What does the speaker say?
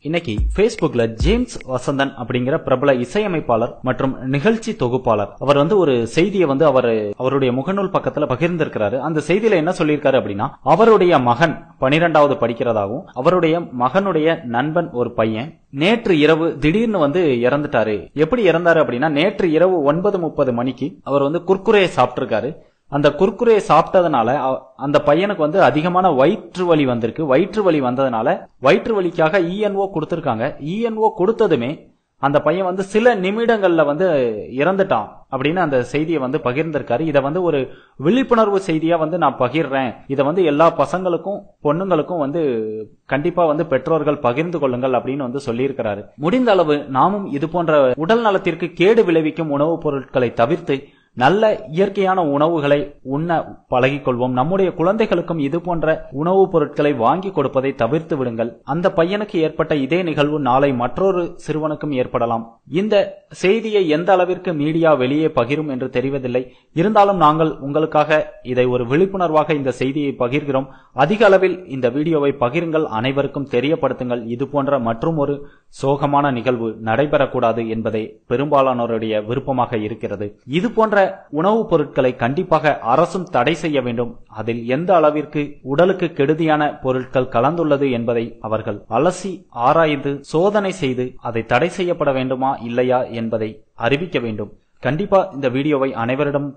இன்னைக்கு Facebookல ஜேம்ஸ் வசந்தன் அப்படிங்கிற பிரபல இசையமைப்பாளர் மற்றும் நிகழ்ச்சி தொகுப்பாளர் அவர் ஒரு செய்தியை அவருடைய முகநூல் பக்கத்துல பகிர்ந்திருக்கிறாரு. அந்த செய்தியில என்ன சொல்லியிருக்காரு அப்படின்னா, அவருடைய மகன் 12வது படிக்கிறதாகவும் அவருடைய மகனுடைய நண்பன் ஒரு பையன் நேற்று இரவு திடீர்னு இறந்துட்டாரு. எப்படி இறந்தாரு அப்படின்னா, நேற்று இரவு 9:30 மணிக்கு அவர் குர்குரே சாப்பிட்டிருக்காரு. அந்த குர்குரே சாப்பிட்டதுனால அந்த பையனுக்கு அதிகமான வயிற்று வலி வந்திருக்கு. வயிற்று வலி வந்ததுனால வயிற்று வலிக்காக இஎன்ஓ கொடுத்திருக்காங்க. இஎன்ஓ கொடுத்ததுமே அந்த பையன் சில நிமிடங்கள்ல இறந்துட்டான் அப்படின்னு அந்த செய்தியை பகிர்ந்திருக்காரு. இத ஒரு விழிப்புணர்வு செய்தியா நான் பகிர்றேன். இத எல்லா பசங்களுக்கும் பொண்ணுங்களுக்கும் கண்டிப்பா பெற்றோர்கள் பகிர்ந்து கொள்ளுங்கள் அப்படின்னு சொல்லியிருக்கிறாரு. முடிந்த அளவு நாமும் இது போன்ற உடல் நலத்திற்கு கேடு விளைவிக்கும் உணவுப் பொருட்களை தவிர்த்து நல்ல இயற்கையான உணவுகளை உண்ண பழகிக்கொள்வோம். நம்முடைய குழந்தைகளுக்கும் இது போன்ற உணவுப் பொருட்களை வாங்கி கொடுப்பதை தவிர்த்து விடுங்கள். அந்த பையனுக்கு ஏற்பட்ட இதே நிகழ்வு நாளை மற்றொரு சிறுவனுக்கும் ஏற்படலாம். இந்த செய்தியை எந்த அளவிற்கு மீடியா வெளியே பகிரும் என்று தெரிவதில்லை. இருந்தாலும் நாங்கள் உங்களுக்காக இதை ஒரு விழிப்புணர்வாக இந்த செய்தியை பகிர்கிறோம். அதிக அளவில் இந்த வீடியோவை பகிருங்கள், அனைவருக்கும் தெரியப்படுத்துங்கள். இது போன்ற மற்றும் ஒரு சோகமான நிகழ்வு நடைபெறக்கூடாது என்பதே பெரும்பாலானோருடைய விருப்பமாக இருக்கிறது. இது போன்ற உணவுப் பொருட்களை கண்டிப்பாக அரசும் தடை செய்ய வேண்டும். அதில் எந்த அளவிற்கு உடலுக்கு கெடுதியான பொருட்கள் கலந்துள்ளது என்பதை அவர்கள் அலசி ஆராய்ந்து சோதனை செய்து அதை தடை செய்யப்பட வேண்டுமா இல்லையா என்பதை அறிவிக்க வேண்டும். கண்டிப்பா இந்த வீடியோவை அனைவரிடம்